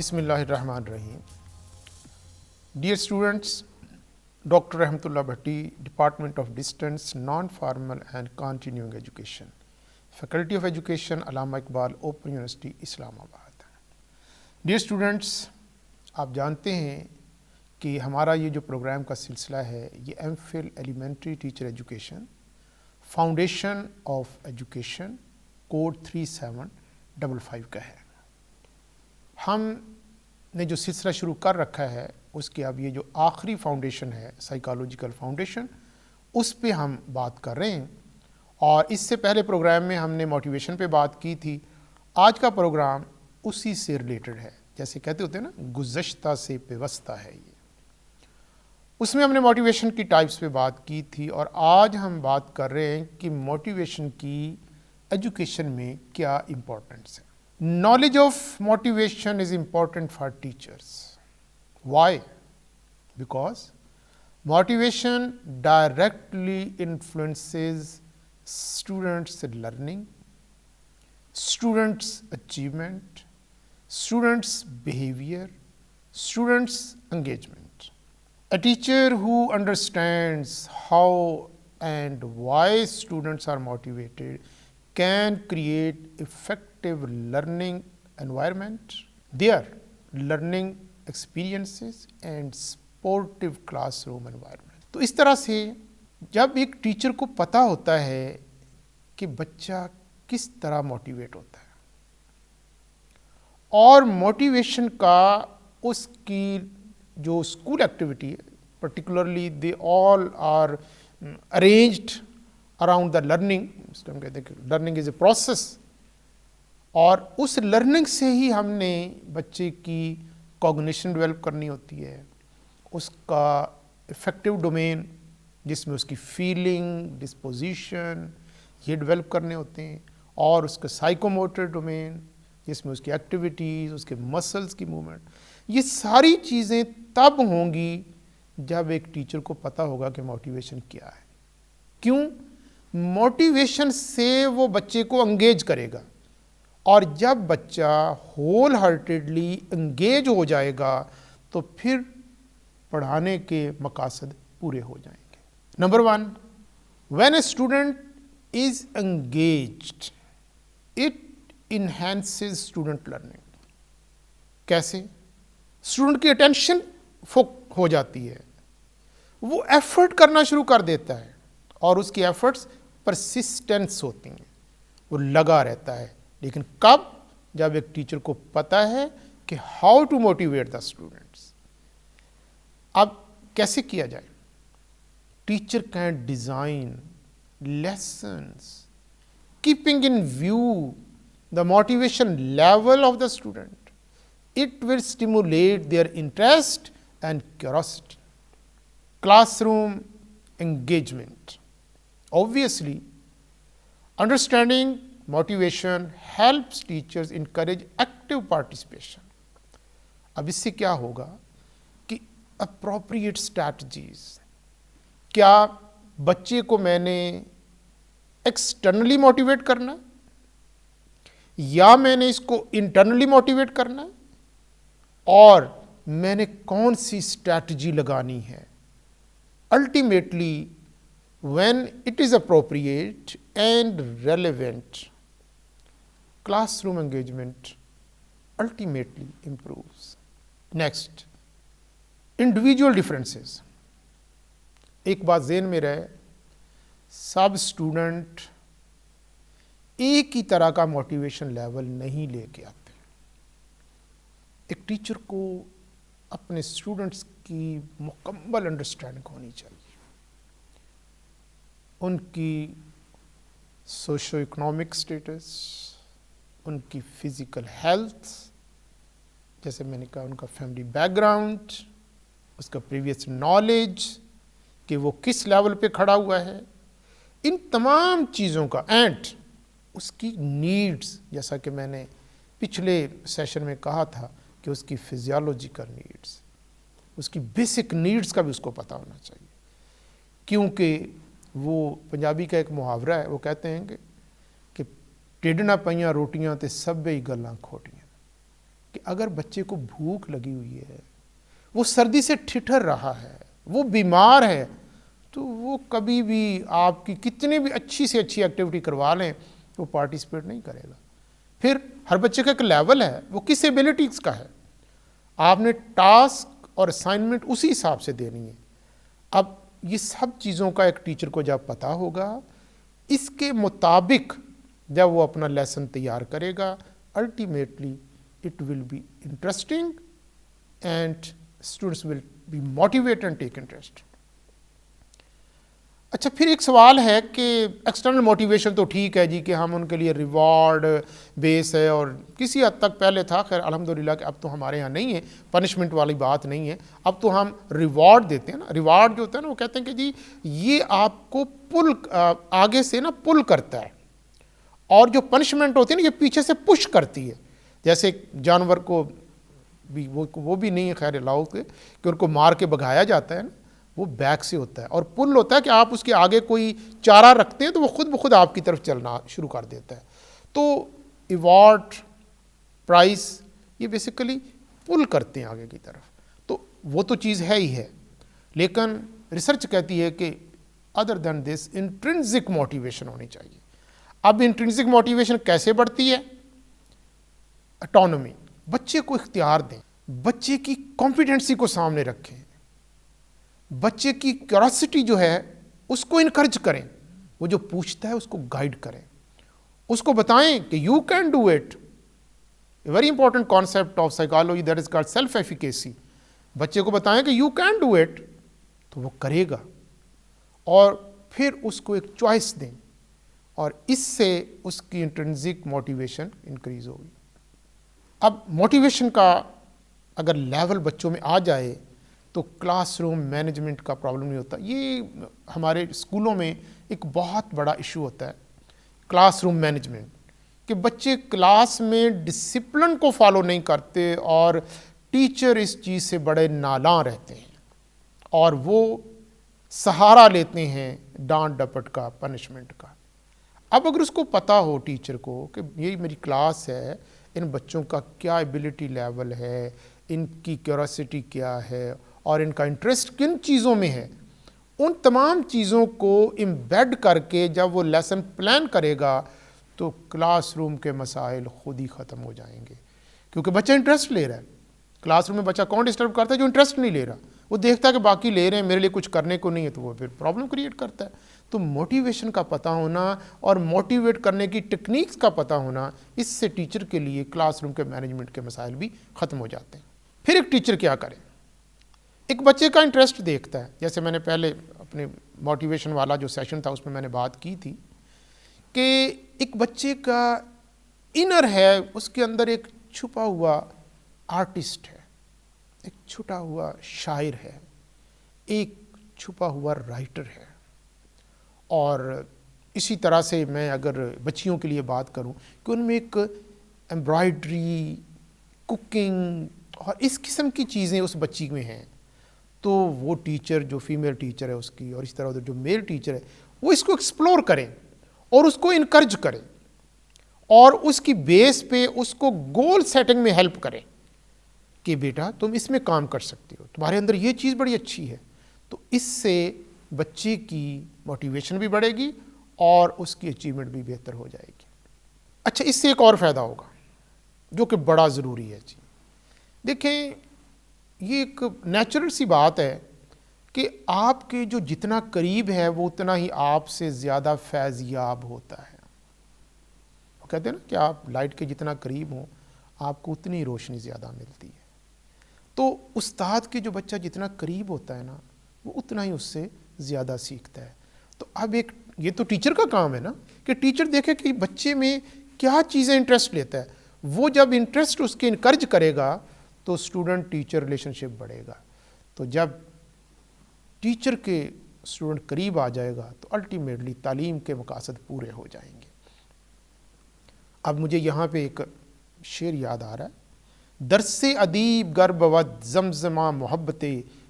Bismillahirrahmanirrahim. Dear students, Dr. Rahmatullah Bhatti, Department of Distance, Non-Formal and Continuing Education, Faculty of Education, Allama Iqbal, Open University, Islamabad. Dear students, آپ جانتے ہیں کہ ہمارا یہ جو programme کا سلسلہ ہے یہ M Phil elementary teacher education foundation of education code 3755 کا ہے. ہم نے جو سلسلہ شروع کر رکھا ہے اس کے اب یہ جو آخری فاؤنڈیشن ہے سائیکالوجیکل فاؤنڈیشن اس پہ ہم بات کر رہے ہیں. اور اس سے پہلے پروگرام میں ہم نے موٹیویشن پہ بات کی تھی. آج کا پروگرام اسی سے ریلیٹڈ ہے. جیسے کہتے ہوتے ہیں نا گزشتہ سے پیوستہ ہے. یہ اس میں ہم نے موٹیویشن کی ٹائپس پہ بات کی تھی اور آج ہم بات کر رہے ہیں کہ موٹیویشن کی ایجوکیشن میں کیا امپورٹنس ہے. Knowledge of motivation is important for teachers. Why? Because motivation directly influences students' learning, students' achievement, students' behavior, students' engagement. A teacher who understands how and why students are motivated can create effective learning environment, their learning experiences and supportive classroom environment. تو اس طرح سے جب ایک teacher کو پتہ ہوتا ہے کہ بچہ کس طرح موٹیویٹ ہوتا ہے اور موٹیویشن کا اس کی جو اسکول ایکٹیویٹی ہے particularly they all are arranged around the learning. اس کو ہم کہتے ہیں کہ لرننگ از اے پروسیس اور اس لرننگ سے ہی ہم نے بچے کی کوگنیشن ڈیولپ کرنی ہوتی ہے. اس کا افیکٹو ڈومین جس میں اس کی فیلنگ ڈسپوزیشن یہ ڈیولپ کرنے ہوتے ہیں اور اس کا سائیکوموٹر ڈومین جس میں اس کی ایکٹیویٹیز اس کے مسلس کی موومنٹ یہ ساری چیزیں تب ہوں گی جب ایک ٹیچر کو پتہ ہوگا کہ موٹیویشن کیا ہے. کیوں؟ موٹیویشن سے وہ بچے کو انگیج کرے گا اور جب بچہ ہول ہارٹیڈلی انگیج ہو جائے گا تو پھر پڑھانے کے مقاصد پورے ہو جائیں گے. Number 1, when a student is engaged, it enhances student learning. کیسے؟ اسٹوڈنٹ کی اٹینشن ہو جاتی ہے, وہ ایفرٹ کرنا شروع کر دیتا ہے اور اس کی ایفرٹس پرسسٹنس ہوتی ہیں, وہ لگا رہتا ہے. لیکن کب؟ جب ایک ٹیچر کو پتہ ہے کہ how to motivate the students. اب کیسے کیا جائے؟ Teacher can design lessons keeping in view the motivation level of the student. It will stimulate their interest and curiosity. Classroom engagement. Obviously, understanding motivation helps teachers encourage active participation. اب اس سے کیا ہوگا کہ appropriate strategies. کیا بچے کو میں نے externally موٹیویٹ کرنا یا میں نے اس کو internally موٹیویٹ کرنا اور میں نے کون سی اسٹریٹجی لگانی ہے. Ultimately when it is appropriate and relevant class room engagement ultimately improves. Next, individual differences. ایک بات ذہن میں رہے, سب اسٹوڈنٹ ایک ہی طرح کا موٹیویشن لیول نہیں لے کے آتے. ایک ٹیچر کو اپنے اسٹوڈنٹس کی مکمل انڈرسٹینڈنگ ہونی چاہیے. ان کی سوشو اکنامک سٹیٹس, ان کی فزیکل ہیلتھ, جیسے میں نے کہا ان کا فیملی بیک گراؤنڈ, اس کا پریویس نالج کہ وہ کس لیول پہ کھڑا ہوا ہے, ان تمام چیزوں کا اینڈ اس کی نیڈز, جیسا کہ میں نے پچھلے سیشن میں کہا تھا کہ اس کی فزیالوجیکل نیڈز, اس کی بیسک نیڈز کا بھی اس کو پتہ ہونا چاہیے. کیونکہ وہ پنجابی کا ایک محاورہ ہے, وہ کہتے ہیں کہ ٹیڈ نہ پئیاں روٹیاں تے سبے ہی گلاں کھوٹیاں. کہ اگر بچے کو بھوک لگی ہوئی ہے، وہ سردی سے ٹھٹر رہا ہے، وہ بیمار ہے، تو وہ کبھی بھی آپ کی کتنے بھی اچھی سے اچھی ایکٹیویٹی کروا لیں وہ پارٹیسپیٹ نہیں کرے گا. پھر ہر بچے کا ایک لیول ہے، وہ کس ایبلٹیز کا ہے، آپ نے ٹاسک اور اسائنمنٹ اسی حساب سے دینی ہے. اب یہ سب چیزوں کا ایک ٹیچر کو جب پتہ ہوگا، اس کے مطابق جب وہ اپنا لیسن تیار کرے گا، ultimately it will be interesting and students will be motivate and take interest. اچھا، پھر ایک سوال ہے کہ ایکسٹرنل موٹیویشن تو ٹھیک ہے جی کہ ہم ان کے لیے ریوارڈ بیس ہے، اور کسی حد تک پہلے تھا، خیر الحمدللہ کہ اب تو ہمارے یہاں نہیں ہے، پنشمنٹ والی بات نہیں ہے، اب تو ہم ریوارڈ دیتے ہیں نا. ریوارڈ جو ہوتا ہے نا، وہ کہتے ہیں کہ جی یہ آپ کو پل آگے سے نا پل کرتا ہے، اور جو پنشمنٹ ہوتی ہے نا یہ پیچھے سے پش کرتی ہے. جیسے جانور کو بھی وہ بھی نہیں ہے خیر الاؤ کہ ان کو مار کے بھگایا جاتا ہے نا، وہ بیک سے ہوتا ہے، اور پل ہوتا ہے کہ آپ اس کے آگے کوئی چارہ رکھتے ہیں تو وہ خود بخود آپ کی طرف چلنا شروع کر دیتا ہے. تو ایوارڈ، پرائز، یہ بیسیکلی پل کرتے ہیں آگے کی طرف. تو وہ تو چیز ہے ہی ہے، لیکن ریسرچ کہتی ہے کہ ادر دین دس انٹرنسک موٹیویشن ہونی چاہیے. اب انٹرنسک موٹیویشن کیسے بڑھتی ہے؟ اٹانومی، بچے کو اختیار دیں، بچے کی کانفیڈنسی کو سامنے رکھیں، بچے کی کیوریاسٹی جو ہے اس کو انکریج کریں، وہ جو پوچھتا ہے اس کو گائیڈ کریں، اس کو بتائیں کہ you can do it. Very important concept of psychology that is called self efficacy. بچے کو بتائیں کہ یو کین ڈو اٹ تو وہ کرے گا، اور پھر اس کو ایک چوائس دیں، اور اس سے اس کی انٹرنسک موٹیویشن انکریز ہوگی. اب موٹیویشن کا اگر لیول بچوں میں آ جائے تو کلاس روم مینجمنٹ کا پرابلم نہیں ہوتا. یہ ہمارے اسکولوں میں ایک بہت بڑا ایشو ہوتا ہے، کلاس روم مینجمنٹ، کہ بچے کلاس میں ڈسپلن کو فالو نہیں کرتے، اور ٹیچر اس چیز سے بڑے نالاں رہتے ہیں، اور وہ سہارا لیتے ہیں ڈانٹ ڈپٹ کا، پنشمنٹ کا. اب اگر اس کو پتہ ہو ٹیچر کو کہ یہ میری کلاس ہے، ان بچوں کا کیا ایبلٹی لیول ہے، ان کی کیوریاسٹی کیا ہے، اور ان کا انٹرسٹ کن چیزوں میں ہے، ان تمام چیزوں کو امبیڈ کر کے جب وہ لیسن پلان کرے گا تو کلاس روم کے مسائل خود ہی ختم ہو جائیں گے، کیونکہ بچہ انٹرسٹ لے رہا ہے. کلاس روم میں بچہ کون ڈسٹرب کرتا ہے؟ جو انٹرسٹ نہیں لے رہا. وہ دیکھتا ہے کہ باقی لے رہے ہیں، میرے لیے کچھ کرنے کو نہیں ہے، تو وہ پھر پرابلم کریٹ کرتا ہے. تو موٹیویشن کا پتہ ہونا اور موٹیویٹ کرنے کی ٹیکنیکس کا پتہ ہونا، اس سے ٹیچر کے لیے کلاس روم کے مینجمنٹ کے مسائل بھی ختم ہو جاتے ہیں. پھر ایک ٹیچر کیا کرے؟ ایک بچے کا انٹرسٹ دیکھتا ہے. جیسے میں نے پہلے اپنے موٹیویشن والا جو سیشن تھا اس میں نے بات کی تھی کہ ایک بچے کا انر ہے، اس کے اندر ایک چھپا ہوا آرٹسٹ ہے، ایک چھپا ہوا شاعر ہے، ایک چھپا ہوا رائٹر ہے. اور اسی طرح سے میں اگر بچیوں کے لیے بات کروں کہ ان میں ایک ایمبرائڈری، کوکنگ اور اس قسم کی چیزیں اس بچی میں ہیں، تو وہ ٹیچر جو فیمیل ٹیچر ہے اس کی، اور اس طرح ادھر جو میل ٹیچر ہے، وہ اس کو ایکسپلور کریں اور اس کو انکریج کریں، اور اس کی بیس پہ اس کو گول سیٹنگ میں ہیلپ کریں کہ بیٹا تم اس میں کام کر سکتے ہو، تمہارے اندر یہ چیز بڑی اچھی ہے. تو اس سے بچے کی موٹیویشن بھی بڑھے گی اور اس کی اچیومنٹ بھی بہتر ہو جائے گی. اچھا، اس سے ایک اور فائدہ ہوگا جو کہ بڑا ضروری ہے. جی دیکھیں، یہ ایک نیچرل سی بات ہے کہ آپ کے جو جتنا قریب ہے وہ اتنا ہی آپ سے زیادہ فیض یاب ہوتا ہے. وہ کہتے ہیں نا کہ آپ لائٹ کے جتنا قریب ہوں آپ کو اتنی روشنی زیادہ ملتی ہے. تو استاد کے جو بچہ جتنا قریب ہوتا ہے نا وہ اتنا ہی اس سے زیادہ سیکھتا ہے. تو اب یہ تو ٹیچر کا کام ہے نا کہ ٹیچر دیکھے کہ بچے میں کیا چیزیں انٹرسٹ لیتا ہے. وہ جب انٹرسٹ اس کے انکریج کرے گا تو اسٹوڈنٹ ٹیچر ریلیشن شپ بڑھے گا. تو جب ٹیچر کے اسٹوڈنٹ قریب آ جائے گا تو الٹیمیٹلی تعلیم کے مقاصد پورے ہو جائیں گے. اب مجھے یہاں پہ ایک شعر یاد آ رہا ہے، درس ادیب گر بود زمزمہ محبت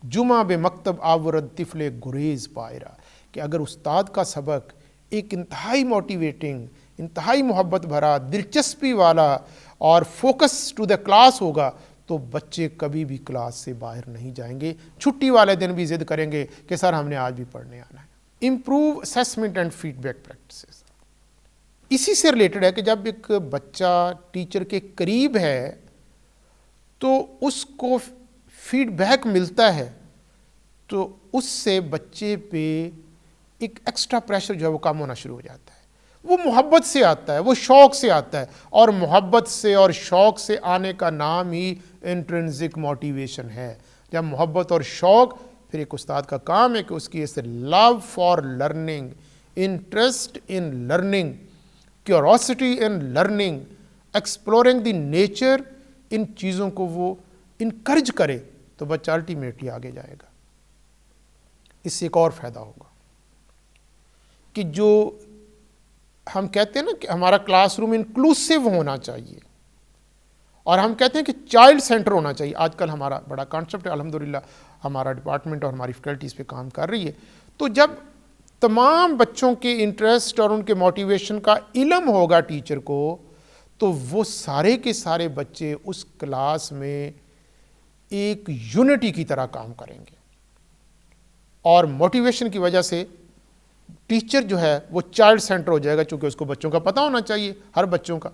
جمعہ بے مکتب آورد طفل گریز پائرہ. کہ اگر استاد کا سبق ایک انتہائی موٹیویٹنگ، انتہائی محبت بھرا، دلچسپی والا اور فوکس ٹو دا کلاس ہوگا تو بچے کبھی بھی کلاس سے باہر نہیں جائیں گے. چھٹی والے دن بھی ضد کریں گے کہ سر ہم نے آج بھی پڑھنے آنا ہے. Improve assessment and feedback practices. اسی سے ریلیٹڈ ہے کہ جب ایک بچہ ٹیچر کے قریب ہے تو اس کو فیڈ بیک ملتا ہے تو اس سے بچے پہ ایک ایکسٹرا پریشر جو ہے وہ کم ہونا شروع ہو جاتا ہے. وہ محبت سے آتا ہے, وہ شوق سے آتا ہے, اور محبت سے اور شوق سے آنے کا نام ہی انٹرنسک موٹیویشن ہے. جب محبت اور شوق, پھر ایک استاد کا کام ہے کہ اس کی اس love for learning, interest in learning, curiosity in learning, exploring the nature, ان چیزوں کو وہ انکریج کرے تو بچہ الٹیمیٹلی آگے جائے گا. اس سے ایک اور فائدہ ہوگا کہ جو ہم کہتے ہیں نا کہ ہمارا کلاس روم انکلوسیو ہونا چاہیے, اور ہم کہتے ہیں کہ چائلڈ سینٹر ہونا چاہیے. آج کل ہمارا بڑا کانسیپٹ ہے, الحمدللہ ہمارا ڈپارٹمنٹ اور ہماری فیکلٹی اس پہ کام کر رہی ہے. تو جب تمام بچوں کے انٹرسٹ اور ان کے موٹیویشن کا علم ہوگا ٹیچر کو, تو وہ سارے کے سارے بچے اس کلاس میں ایک یونٹی کی طرح کام کریں گے, اور موٹیویشن کی وجہ سے ٹیچر جو ہے وہ چائلڈ سینٹر ہو جائے گا, چونکہ اس کو بچوں کا پتہ ہونا چاہیے, ہر بچوں کا,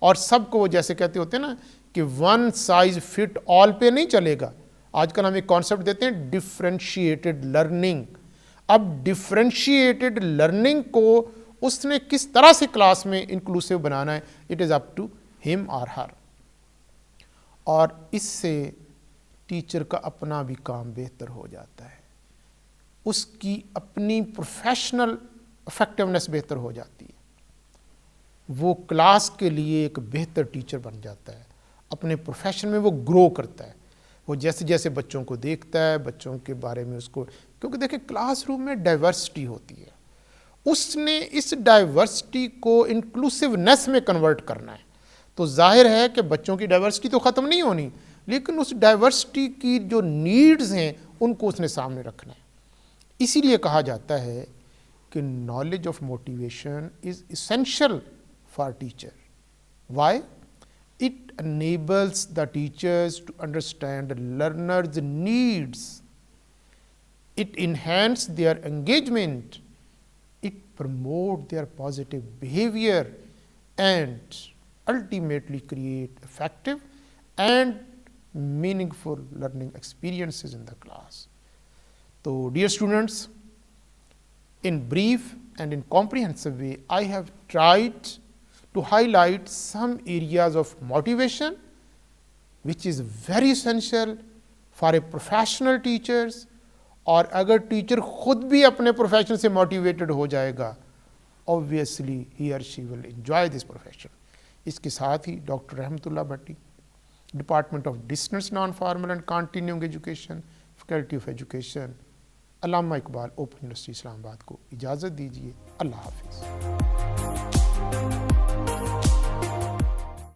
اور سب کو وہ جیسے کہتے ہوتے ہیں نا کہ ون سائز فٹ آل پہ نہیں چلے گا. آج کل ہم ایک کانسیپٹ دیتے ہیں ڈفرینشیٹڈ لرننگ. اب ڈفرینشیٹڈ لرننگ کو اس نے کس طرح سے کلاس میں انکلوسیو بنانا ہے, اٹ از اپ ٹو ہم اور ہر. اور اس سے ٹیچر کا اپنا بھی کام بہتر ہو جاتا ہے, اس کی اپنی پروفیشنل افیکٹونیس بہتر ہو جاتی ہے, وہ کلاس کے لیے ایک بہتر ٹیچر بن جاتا ہے, اپنے پروفیشن میں وہ گرو کرتا ہے. وہ جیسے جیسے بچوں کو دیکھتا ہے, بچوں کے بارے میں اس کو, کیونکہ دیکھیں کلاس روم میں ڈائیورسٹی ہوتی ہے, اس نے اس ڈائیورسٹی کو انکلوسیونیس میں کنورٹ کرنا ہے. تو ظاہر ہے کہ بچوں کی ڈائیورسٹی تو ختم نہیں ہونی, لیکن اس ڈائیورسٹی کی جو نیڈز ہیں ان کو اس نے سامنے رکھنا ہے. اسی لیے کہا جاتا ہے کہ knowledge of motivation is essential for teacher. Why? It enables the teachers to understand learners needs, it enhance their engagement, it promote their positive behaviour, and ultimately create effective and meaningful learning experiences in the class. So, dear students, in brief and in comprehensive way, I have tried to highlight some areas of motivation which is very essential for a professional teachers, اور اگر teacher خود بھی اپنے profession سے motivated ہو جائے گا, obviously he or she will enjoy this profession. اس کے ساتھ ہی doctor Rahmatullah Bhatti, department of distance non formal and continuing education, faculty of education, Allama Iqbal open university اسلام آباد کو اجازت دیجیے. اللہ حافظ.